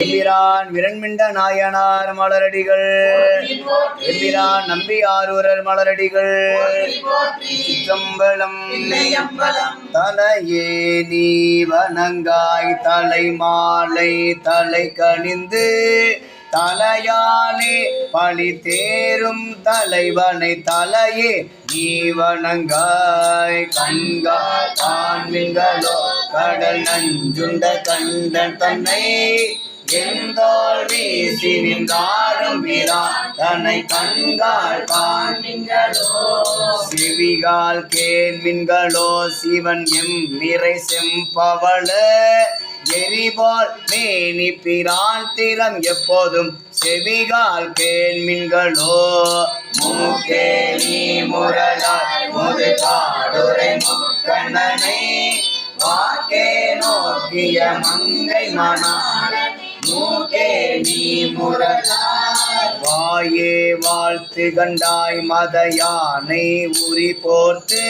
எம்பிரான் விரண்மிண்ட நாயனார் மலரடிகள், எம்பிரான் நம்பி ஆரூரர் மலரடிகள். சிற்றம்பலம் தலையே நீ வணங்காய் தலை மாலை தலை கணிந்து தலையாலே பழி தேரும் தலைவனை தலையே நீ வணங்காய். கண்கால் காண்மின்களோ கடல் நஞ்சுண்ட கண்டன் தன்னை எந்தோள் வீசி நின்றாடும் பிரான் தன்னை கண்கால் காண்மின்களோ செவிகால் கேள்வின்களோ சிவன் எம்மிறை செம்பவள எரிபால் மேனி பிரான் திறம் எப்போதும் செவிகால் கேள்மின்களோ மூக்கே நீ முரலாய் முது காடுரை முக்கண்ணனை வாக்கே நோக்கிய மங்கை மணாளன் மூக்கே நீ முரலாய் வாயே வாழ்த்து கண்டாய் மத யானை உரி போர்த்து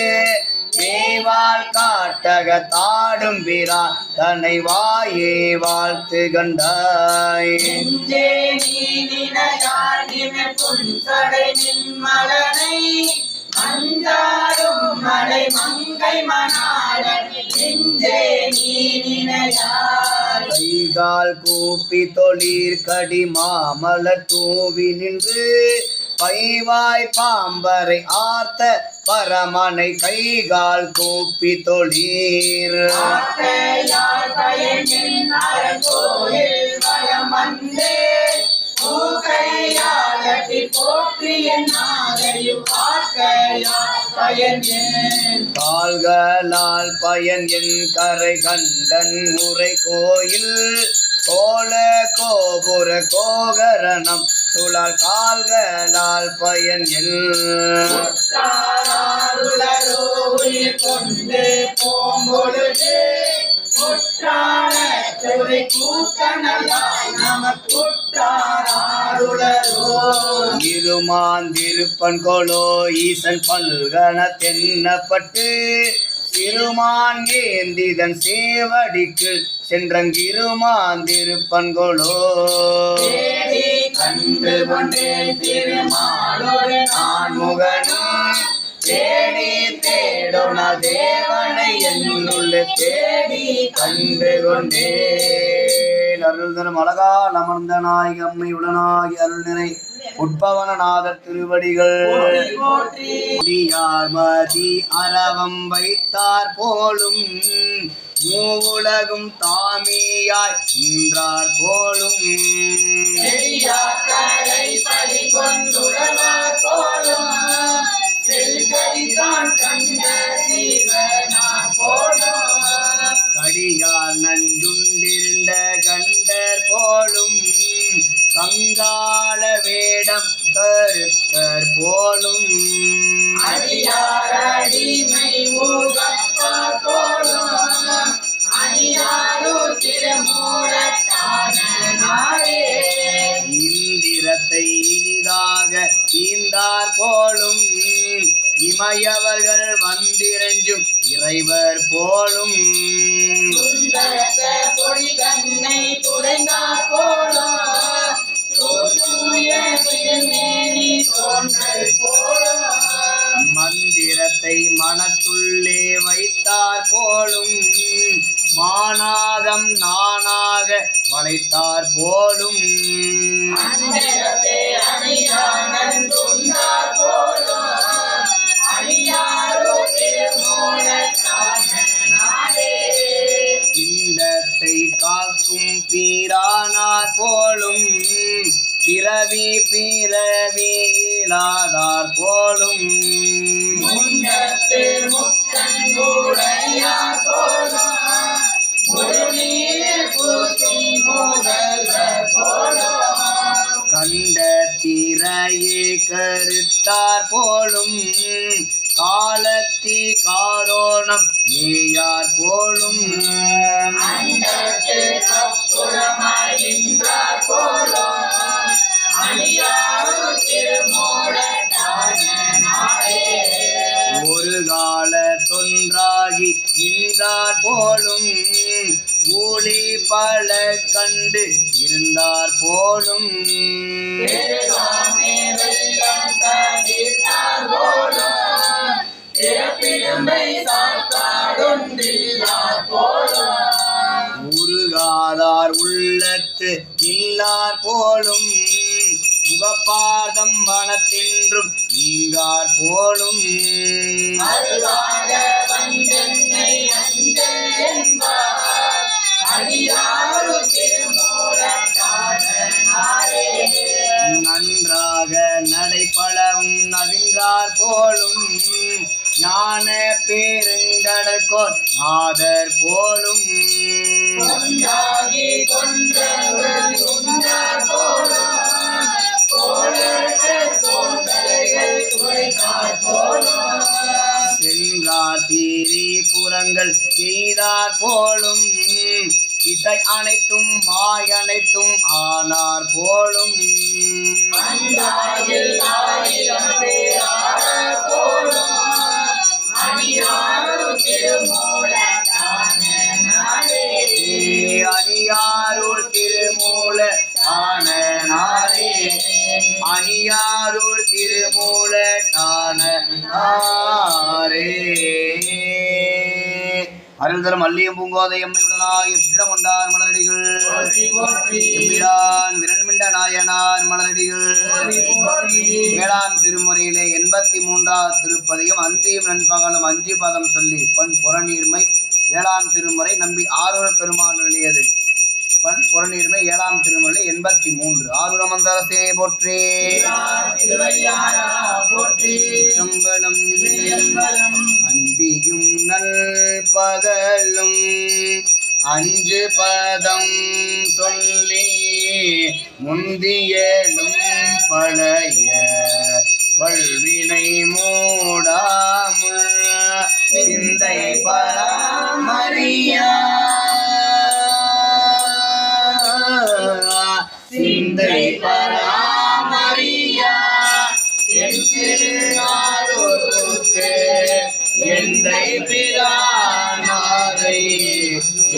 மேவால் காட்டக தாடும் பிரான் தன்னை வாயே வாழ்த்து கண்டாய். நெஞ்சே நீ நினையாய் நிமிர்புன்சடை நின்மலனை மஞ்சாடும் மலை மங்கை மணாளன் நெஞ்சே நீ நினையாய். கைகால் கூப்பி தொழிற் கடி மாமலர் தூவி நின்று பைவாய் பாம்பரை ஆர்த்த பரமனை கைகால் கூப்பி தொழீர் கால்களால் பயன் என் கரை கண்டன் உரை கோயில் கோல கோபுர கோகரணம் துளால் கால்களால் பயன் என் கொண்டு போம்பொழுது இருமாந்திருப்பன் கோலோ ஈசன் பல்கண தென்னப்பட்டு திருமான் ஏந்திதன் சேவடிக்கு சென்றங்கிருமாந்திருப்பன் கோலோ கண்டு கொண்டேன் திருமாலோடு நான் முகனும் தேடி தேடோன தேவனை என்னுள்ள தேடி கண்டு கொண்டேன். அருள் தரும் அழகா அமர்ந்த நாயகி அம்மை உடனாகி அருள் நிறை உட்பவனநாதர் திருவடிகள் மதி அரவம் வைத்தார் போலும் மூவுலகும் தாமியாய் நின்றார் போலும் கடியார் நஞ்சுண்டிருந்த கண்டர் போலும் கங்காள வேடம் கருத்தர் போலும் அடிமை மூகப்பார் போலும் அணியாரோ திருமூலத்தான நாடே இந்திரத்தை இனிதாக ஈந்தார் போலும் இமையவர்கள் வந்திரஞ்சும் இறைவர் போலும் பொடி கண்ணை துடைந்தார் போலும் மந்திரத்தை மனத்துள்ளே வைத்தார் போலும் மானாகம் நானாக வளைத்தார் போலும் பிண்டத்தை காக்கும் பீரானார் போலும் பிறவி பிறவியிலாதார் போலும் கண்ட திரையே கருத்தார் போலும் காலத்தி காரோணம் மேயார் போலும் ஒரு கால தொன்றாகி நின்றார் போலும் ஊழி பல கண்டு இருந்த போலும் பெருகாமே வெள்ளம் தவிர்த்தார் போலும் பிறப்பிடும்பை சாக்காடொன்றில்லார் போலும் உருகாதார் உள்ளத்து இல்லார் போலும் உகப்பாதம் மனத்தின்றும் நீங்கார் போலும் அருகாத வந்தென்னை அஞ்சல் என்பார் அடியாரு திருமூலத்தாரே நன்றாக நடைபழவும் நவின்றார் போலும் ஞான பெருங்கடற்கோர் நாதர் போலும் கொண்டாகி கொன்றவர் உண்டார் போலும் கோளர்கள் தோன்றலைகள் குறைத்தார் போலும் சென்றார் தீரி புறங்கள் செய்தார் போலும் இசை அனைத்தும் மாய் அனைத்தும் ஆனார் போலும் அந்தாகில் ஆயிரம் பேரார் போலும் அணியாரு திருமூலத்தானே அணியாருள் திருமூல ஆனே அணியாருள் திருமூல ஆனே அருள் தரும் அல்லியம் பூங்கோதை எம்மையுடனாய் எப்படிடம் கொண்டார் மலரடிகள் எம்பிரான் விரண்மிண்ட நாயனார் மலரடிகள் 7ஆம் திருமுறையிலே 83ஆம் திருப்பதியும் அந்தியும் நண்பகலும் 5 பதம் சொல்லி பண் புறநீர்மை 7ஆம் திருமுறை நம்பி ஆரூர் பெருமான் எழுதியது பண் புறநீர்மை 7ஆம் திருமுறை 83 ஆரூரமந்தரசே போற்றி சம்பளம் அந்தியும் நல் பகலும் 5 பதம் சொல்லி முந்தியலும் பழைய வல்வினை மூடாமுள் சிந்தை பராமரியா சிந்தை பராமரியா என் திருநாளோருக்கு எந்தை பிரானாரை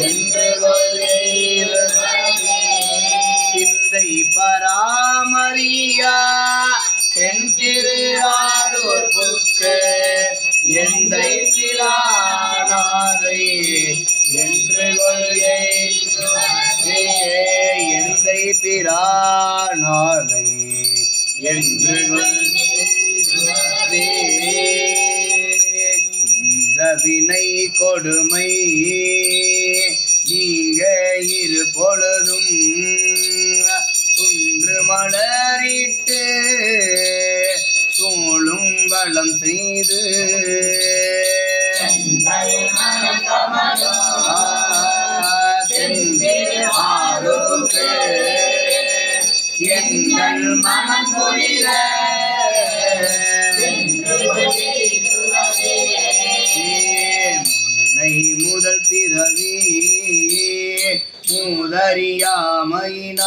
என்று சிந்தை பராமரியா என் திருநாளோருக்கு எந்தை பிரானாரை என்று எந்தை பிரானாரை என்று இந்த வினை கொடுமை நீங்க இரு பொழுதும் துன்று மலரிட்டு சூழும் வளம் செய்து எங்கள் மனம் பொழில முன்னை முதல் பிறவி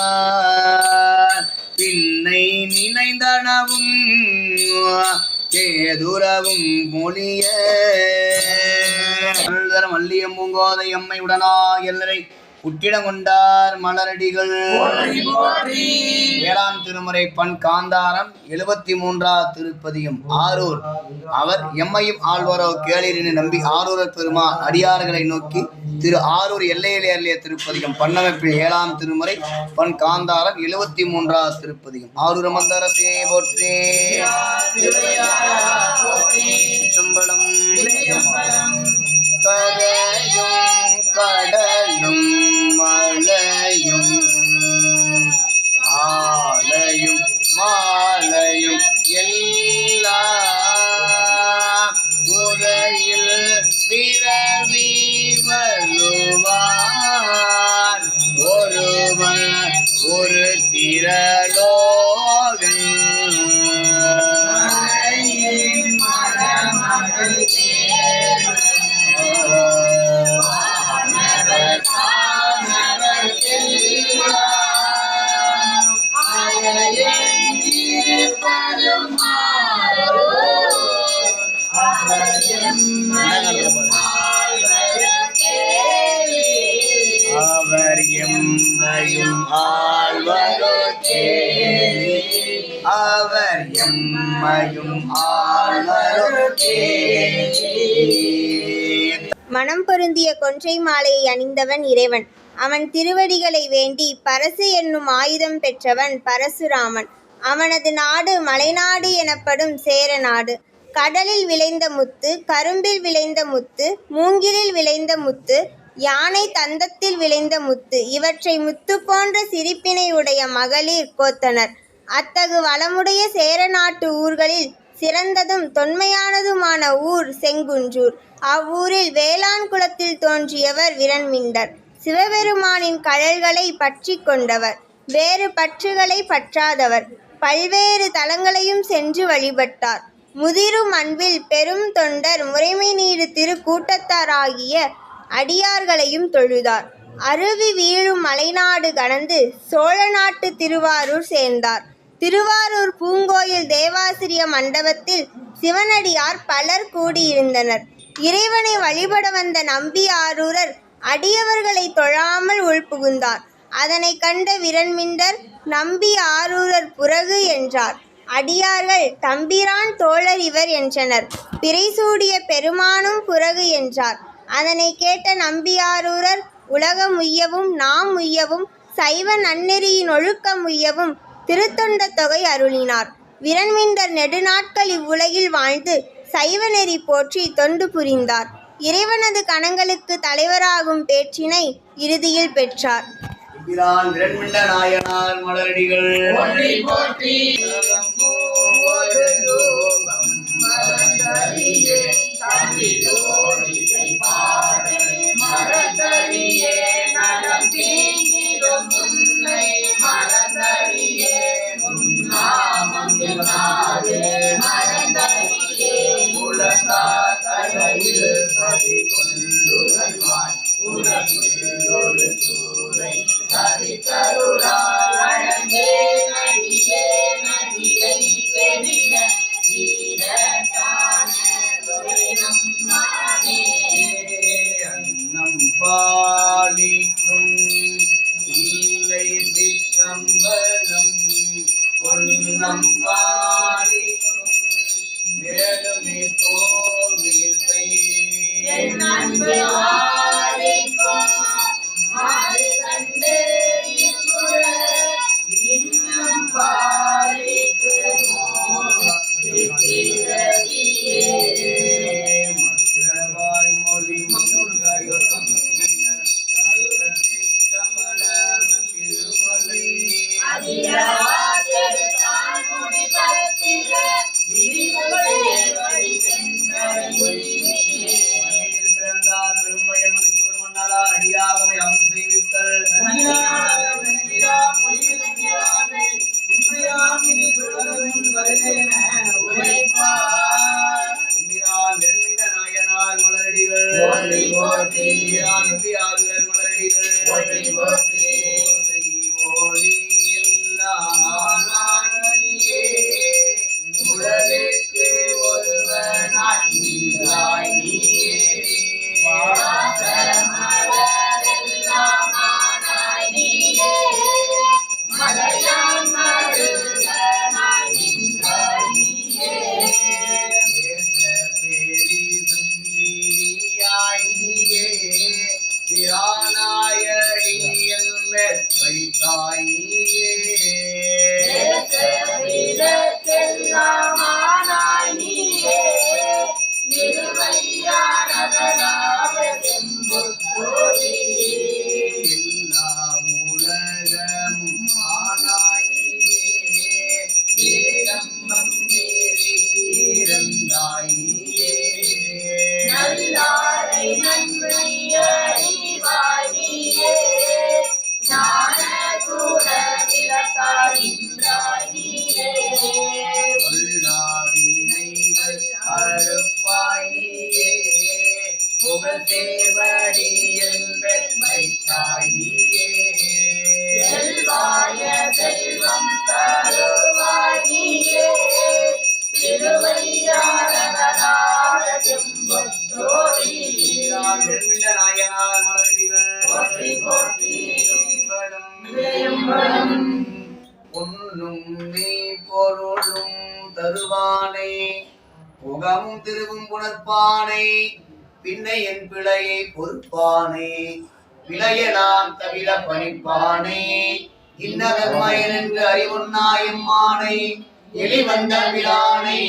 மூதறியாமையினார் பின்னை நினைந்தனவும் கேதுரவும் மொழிய மல்லியம் பூங்கோதை எம்மை உடனா எல்லரை புட்டிடம் கொண்டார் மலரடிகள் 7ஆம் திருமுறை பண் காந்தாரம் 73ஆம் திருப்பதியும் ஆரூர் அவர் எம்மையும் ஆழ்வாரோ கேளிரின்னு நம்பி ஆரூரர் பெருமா அடியார்களை நோக்கி திரு ஆரூர் எல்லையிலே அருளிய திருப்பதியும் பண்ணமைப்பில் 7ஆம் திருமுறை பண் காந்தாரம் 73ஆம் திருப்பதியும் ஆரூர மந்தரசே போற்றி சம்பளம் கரையும் கடலும் மலையும் ஆலையும் மாலையும் எல்லாம் உரையில் பிறவி வருவார் ஒருவன் ஒரு திரளோகன் மணமகள் அவர் எம்மையும் ஆழ்வரோ மனம் பொருந்திய கொன்றை மாலையை அணிந்தவன் இறைவன். அவன் திருவடிகளை வேண்டி பரசு என்னும் ஆயுதம் பெற்றவன் பரசுராமன். அவனது நாடு மலைநாடு எனப்படும் சேர நாடு. கடலில் விளைந்த முத்து, கரும்பில் விளைந்த முத்து, மூங்கிலில் விளைந்த முத்து, யானை தந்தத்தில் விளைந்த முத்து, இவற்றை முத்து போன்ற சிரிப்பினை உடைய மகளிர் கோத்தனர். அத்தகு வளமுடைய சேர நாட்டு ஊர்களில் சிறந்ததும் தொன்மையானதுமான ஊர் செங்குன்றூர். அவ்வூரில் வேளாண் குலத்தில் தோன்றியவர் விரண்மிண்டர். சிவபெருமானின் கழல்களை பற்றி கொண்டவர். வேறு பற்றுகளை பற்றாதவர். பல்வேறு தலங்களையும் சென்று வழிபட்டார். முதிரும் அன்பில் பெரும் தொண்டர் முறைமை நீடு திருக்கூட்டத்தாராகிய அடியார்களையும் தொழுதார். அருவி வீழும் மலைநாடு கடந்து சோழ நாட்டு திருவாரூர் சேர்ந்தார். திருவாரூர் பூங்கோயில் தேவாசிரிய மண்டபத்தில் சிவனடியார் பலர் கூடியிருந்தனர். இறைவனை வழிபட வந்த நம்பி ஆரூரர் அடியவர்களை தொழாமல் உள்புகுந்தார். அதனை கண்ட விரண்மிண்டர் நம்பி ஆரூரர் புறகு என்றார். அடியார்கள் தம்பிரான் தோழர் இவர் என்றனர். பிறைசூடிய பெருமானும் புறகு என்றார். அதனை கேட்ட நம்பியாரூரர் உலகம் உய்யவும் நாம் உய்யவும் சைவ நன்னெறியின் ஒழுக்கம் உய்யவும் திருத்தொண்ட தொகை அருளினார். விரண்மிண்டர் நெடுநாட்கள் இவ்வுலகில் வாழ்ந்து சைவ நெறி போற்றி தொண்டு புரிந்தார். இறைவனது கணங்களுக்கு தலைவராகும் பேற்றினை இறுதியில் பெற்றார். விரண்மிண்ட நாயனார் மலரடிகள் போற்றி போற்றி மரந்தறியே தவிதோடிசை பாடு மரந்தறியே நலம் தீங்கிடும் உன்னை மரந்தறியே உன்னாமம் நாடு மரந்தறியே உலகார் தலையில் பதி கொண்டுரைவாய் உலகுள்ளொரு சூரை தரித்தருளால் அழகே நடிகே நதியை பெரிய வீரத்தான துரைனம் மானே அன்னம் பாலிக்கும் இல்லை சிற்றம்பலம் பொன்னம் பாலிக்கும் மேலுமே போமிசை என் அன்பு ஆதிக்கும் மாறு கண்டு இன்புற இன்னும் பாலிக்குமோ திரவியே மற்றவாய் மொழி முருகையோ திருமலை அதிராஜர் தான்முடி பத்திர விரிவுரை வழி சென்றவை பிறந்தார் பெரும்பயம் அளித்தோடு மன்னாளார் அடியாகமை அமர் செய்வித்தல் எம்பிரான் நெடுமிண்ட நாயனார் மலரடிகள் போற்றி போற்றி நம்பியாருடன் மலரடிகள் போற்றி போற்றி ஒளி எல்லாம் பொன்னும் நீ பொருளும் தருவானை புகமும் திருவும் புணர்ப்பானை பின்னை என் பிழையை பொறுப்பானை பிழையலாம் தவிர பணிப்பானை இன்னதன்மயன் என்று அறிவுன்னாயம்மானை எளிவந்த பிரானை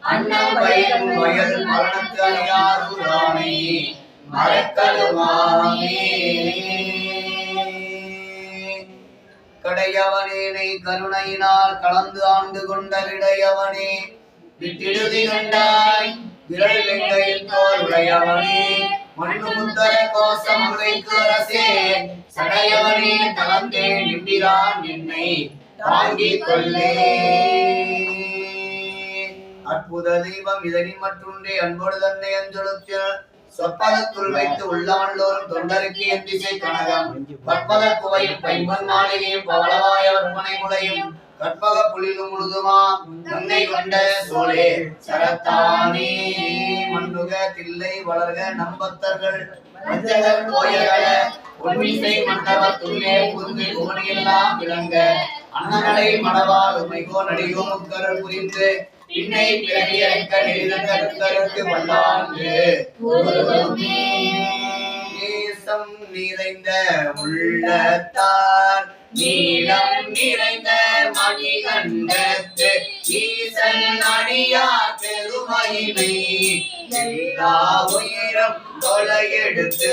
அண்ணன் பயிரும் வயது மரணத்து அணியாருரானை மறக்கலுமாமே கடையவனேனை கருணையினால் கலந்து ஆண்டு கொண்ட விடையவனே விட்டிடுதி கண்டாய் விரல் வெங்கையில் தோல் உடையவனே மண்ணு முத்தர கோசமங்கைக்கு அரசே சடையவனே தளந்தே நின்றான் என்னை தாங்கிக் கொள்ளே அற்புத தெய்வம் இதனின் மற்றொன்றே அன்போடு தன்னை அஞ்சொலுத்தினார் சொற்பதத்துள் வைத்து உள்ளவள்ளோரும் தொண்டருக்கு என் திசை கனகம் பற்பத குவையும் பைம்பன் மாளிகையும் பவளவாய வற்பனை முளையும் கற்பக புலிலும் முழுதுமா தன்னை கொண்ட சோழே சரத்தானே மண்ணுக தில்லை வளர்க நம்பத்தர்கள் மஞ்சகர் கோயகள பொன்மிசை மண்டபத்துள்ளே புரிந்து புவனியெல்லாம் விளங்க அண்ணனடை மணவால் உமைகோ நடிகோ முக்கரல் புரிந்து இன்னை பிறவியற்க நெறிதற்கு வல்லாண்டு நேசம் நிறைந்த உள்ளத்தார் நீளம் நிறைந்த மணிகண்டத்து ஈசன் அடியார் பெருமையினை எல்லா உயிரும் தொலையெடுத்து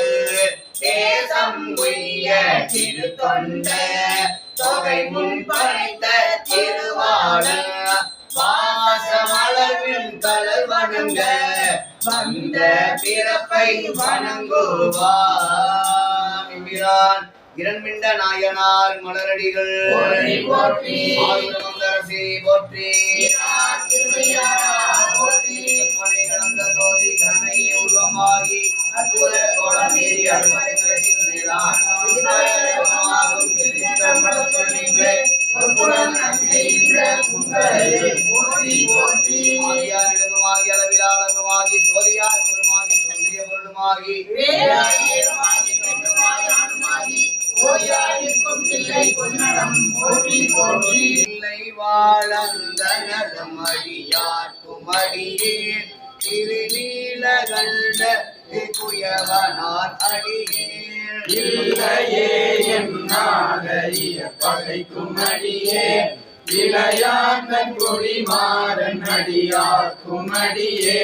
தேசம் உய்ய திரு தொண்ட தொகை முன் படைத்த திருவாளர் வாசமளவின் கலர் வணங்க வந்த பிறப்பை வணங்குவான் இரண்மிண்ட நாயனார் மலரடிகள் ஆயுதமந்தரசி போற்றி கடந்த சோதி கருணை உருவமாகி அற்புத கோலமேறி அருமதிகளின் மேலான் அளவிலாளமாகி சோதியார் பொருமாகி தொன்றிய பொருளுமாகி இல்லை வாழந்தனதம் அடியார் குமடியே திருநீலகண்ட குயவனார் அடியே இல்லையே என்னாதைய பகைக்கும் அடியே இளையாந்தன் கொடிமாறன் அடியார்க்கும் அடியே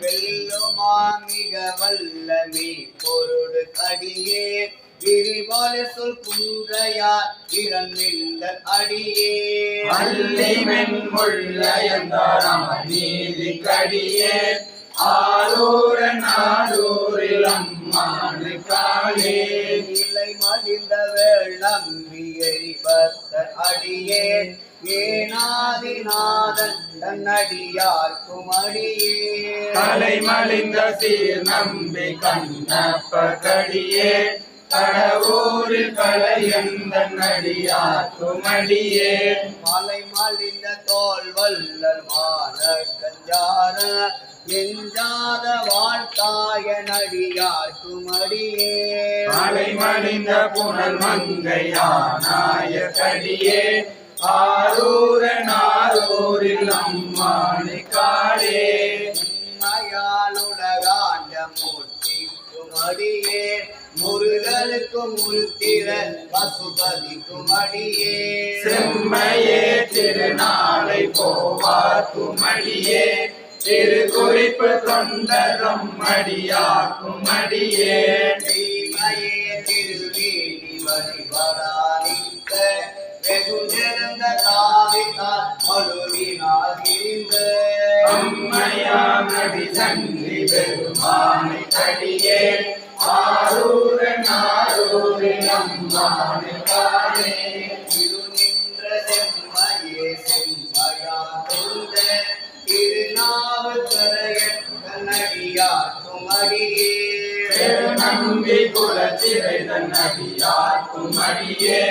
வெல்லுமா மிக வல்லமே பொருடு அடியே விரிவால சொல் குன்றையார் இரண்டில் அடியே அல்லிமென் முள்ளையந்தாரம் நீதி கடியே ஆரூர நாடூரில் அம்மானு காளே இலை மடிந்த வேளம்பி எரிபத்தர் அடியே ஏனாதிநாதன் தன்னடியார்க்கும் அடியே தலை மலிந்த சீர் நம்பி கண்ணப்ப கடியே கடவுரில் கலையந்தன் அடியார்க்கும் அடியே மலை மலிந்த தோல் வல்லர் மான கஞ்சார எஞ்சாத வாழ்த்தாய நடியார்க்கும் அடியே மலை மலிந்த புனல் மங்கையானாய கடியே ஆரூர நாரூரில் அம்மானு காளே உண்மையாலுலகாண்ட மூர்த்திக்கும் அடியே முருகனுக்கும் முருத்திர பசுபதிக்கும் அடியே செம்மையே திருநாளை போவார்க்கும் அடியே திருக்குறிப்பு தொண்டரும் அடியார்க்கும் அடியே தீமையே திருவேணி வழிபடானிக்க வெகுஜெழுந்த தாவித்தால் மழுவினார் இருந்த அம்மையானடி சந்தி பெருமானை கடியே ஆரூர நாரூரில் அம்மானு காளே திருநின்ற செம்மையே செம்மையா கொண்ட திருநாவுக்கரையன் கண்ணடியார்க்கும் அடியே பெருநம்பி குலச்சிறை தன்னடியார்க்கும் அடியே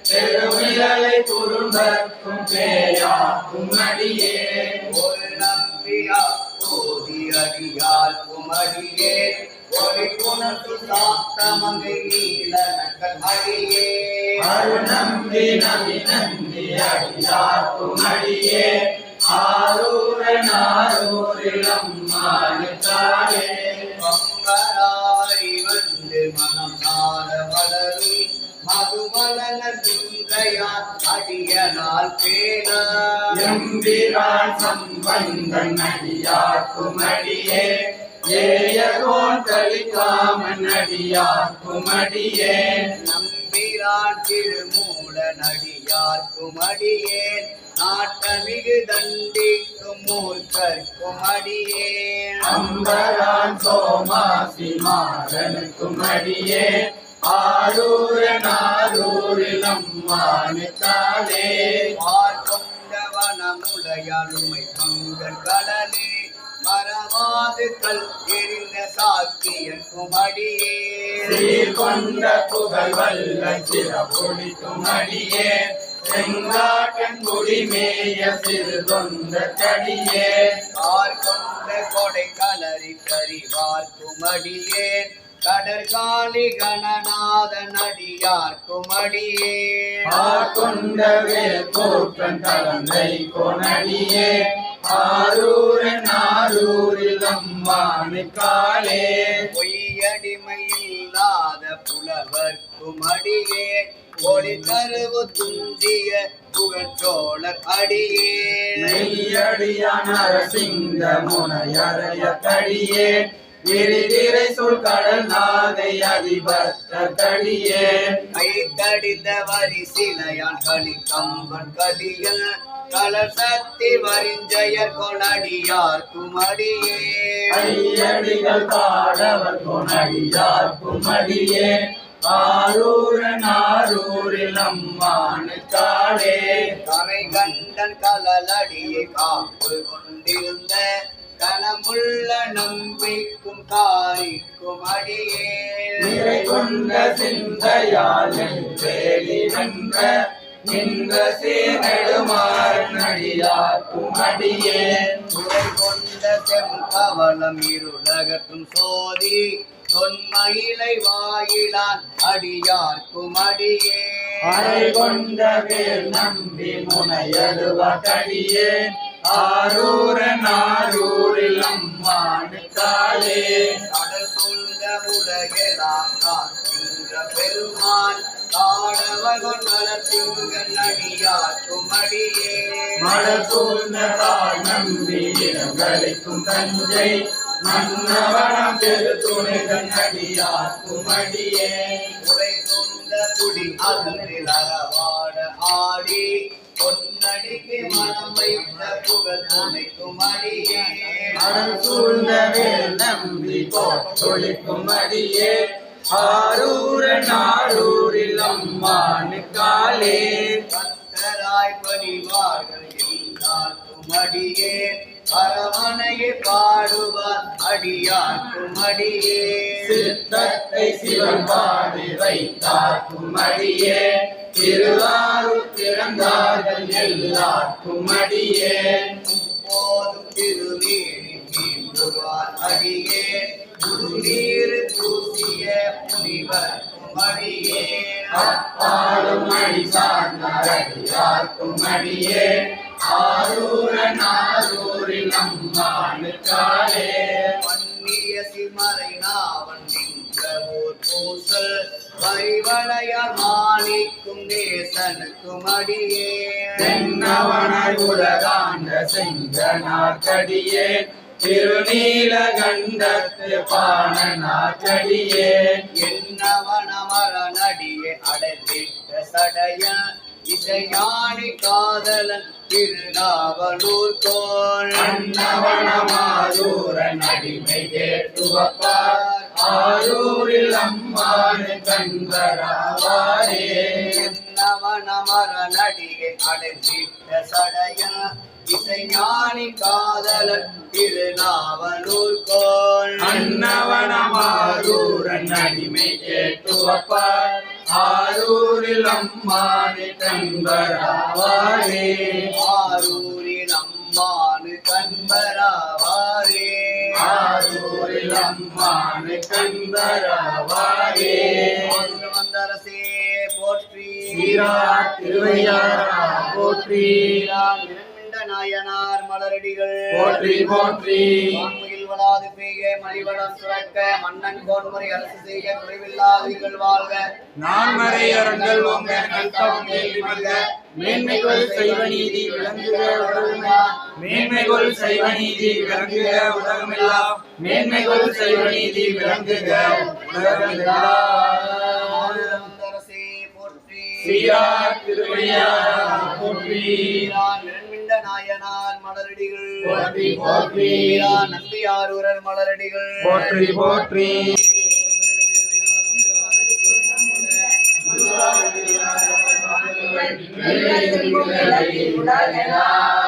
பெருமிழலை குறும்பர்க்கும் பேயார்க்கும் அடியே ஒரு நம்பியா போதி அடியார்க்கும் அடியே ஒரு குணத்து சாத்தமங்கை நீல நக்கல் அடியே அருநம்பி நம்பி நம்பி அடி அடியார் அடியனால் பேண எம்பிரான் சம்பந்தன் அடியார்க்கும் அடியே ஏயகோன் கலிகாமன் அடியார்க்கும் அடியே நம்பிரான் திருமூலன் அடியார்க்கும் அடியேன் நாட்டமிகு தண்டிக்கும் மூர்க்கர்க்கும் அடியேன் அம்பரான் சோமாசி மாறனுக்கும் அடியே ஆரூரன் ஆரூரில் அம்மானுக்காலே பார்க்கொண்டவனமுடையாளுமை பங்கன் கடலே மரமாது கல் எறிந்த சாக்கியர்க்கும் அடியேன் சீர்கொண்ட புகழ் வல்ல சிறப்பொழிக்கும் அடியே செங்காட்டன் குடிமேய சிறு தொண்ட கடியே பார்க்கொண்ட கொடை கலரி கரிவார்க்கும் அடியேன் கடற்காலி கணநாதன் அடியார்க்கும் அடியேன் ஆர்கொண்ட வேல் போற்றன் தலந்தை கொனடியே ஆரூரன் ஆரூரில் அம்மானுக்காலே பொய்யடிமை இல்லாத புலவர்க்கும் அடியேன் ஒளி தருவு துஞ்சிய புகழ்ச்சோழர் அடியேன் மெய்யடியான் அரசிங்க முனையறைய தடியே விரிதிரை சொல் கடல் நாதை அதிபத்த தடியே கைத்தடிந்த வரி சிலையான் களி கம்பன் கலியல் கலர் சக்தி வரிஞ்சயர் கொணடியார்க்கும் அடியேன் ஐயடிகள் பாடவர் கொனடியார்க்கும் அடியே ஆரூரன் ஆரூரில் அம்மானுக்காலே கரை கண்டன் கலலடியை காப்பு கொண்டிருந்த கனமுள்ள நம்பிக்கும் காரிக்கும் அடியேன் நிறை கொண்ட சிந்தையால் வேலி வென்ற நின்ற சீனெடுமாறன் அடியார்க்கும் அடியே துறை கொண்ட செம்பவளம் இருளகட்டும் சோதி தொன்மயிலை வாயிலான் அடியார்க்கும் அடியேன் அறை கொண்ட வேல் நம்பி முனையடுவ கடியே ஆரூரன் ஆரூரில் அம்மானுக்காலே கடல் சூழ்ந்த உலகெல்லாம் காக்கின்ற பெருமான் காடவன் வளர்த்திங்கன் அடியார்க்கும் அடியேன் மடல் சூழ்ந்த கால் நம்பி இடங்களிக்கும் தஞ்சை மன்னவனம் பெரு துணைதன் அடியார்க்கும் அடியே உரை சொந்த குடி அகலில் அறவாட ஆடி பொன்னடிக்கு மனம் வைத்த புகழ் துணைக்கும் அடியேன் மடல் சூழ்ந்த வேல் நம்பி போற்றொழிக்கும் அடியே ஆரூரன் ஆரூரில் அம்மானுக்காலே பக்தராய் பணிவார்கள் எல்லாருக்கும் அடியேன் அரவணையை பாடுவார் அடியார்க்கும் அடியேன் சித்தத்தை சிவன் பாடி வைத்தார்க்கும் அடியே திருவாரூர் திறந்தார்கள் எல்லாருக்கும் அடியே போதும் திருநீரி தீண்டுவார் அடியேன் குருநீர் பூசிய முனிவர்க்கும் அடியேன் அப்பாலும் அடி சார்ந்தார்க்கும் அடியே ஆரூரன் ஆரூரில் அம்மானுக்காலே வன்னிய சிமரை நாவன் நின்ற ஓர் பூசல் பரிவளைய மாணிக்கும் நேசனுக்கும் அடியேன் தென்னவனாய் உலகாண்ட செங்கனார்க்கடியே திருநீலகண்டத்து பாணனார்க்கடியே என்னவனமரனடியே அடைந்திட்ட சடைய இசைஞானி காதலன் திருநாவலூர் கோள் அன்னவனமாரூரன் அடிமை கேட்டுவப்பார் ஆரூரில் அம்மானு கண்பராவாரே என்னவனமரனடியே அடைந்திட்ட சடைய இசைஞானி காதலன் திருநாவலூர் கோள் அன்னவனமாரூரன் அடிமை கேட்டுவப்பார் ஆரூரில் அம்மானு கண்பராவாரே ஆரூரில் அம்மானு கண்பராவாரே ஆரூரில் அம்மானு கண்பராவாரே வந்தரசே போற்றி சீரா திருவையாரா போற்றி ஸ்ரீராம் இரண்ட நாயனார் மலரடிகள் போற்றி போற்றி வான்முகில் வளாத மழையில்லாது பெய்க மலிவளம் சுரக்க மன்னன் கோன்முறை அரசு செய்க குறைவில்லாதீர்கள் வாழ்க நான் மறை அரண்கள் ஓங்க நல்தவம் வேள்வி மல்க மேன்மைகள் செய்வ நீதி விளங்குக உலகமெல்லாம் மேன்மைகள் செய்வ நீதி விளங்குக உலகமெல்லாம் மேன்மைகள் செய்வ நீதி விளங்குக உலகமெல்லாம் அரசே போற்றி சீரார் திருவையார் போற்றி இரண்மிண்ட நாயனார் மலரடிகள் போற்றி போற்றி நம்பியாரூரர் மலரடிகள் போற்றி போற்றி உலகெல்லாம்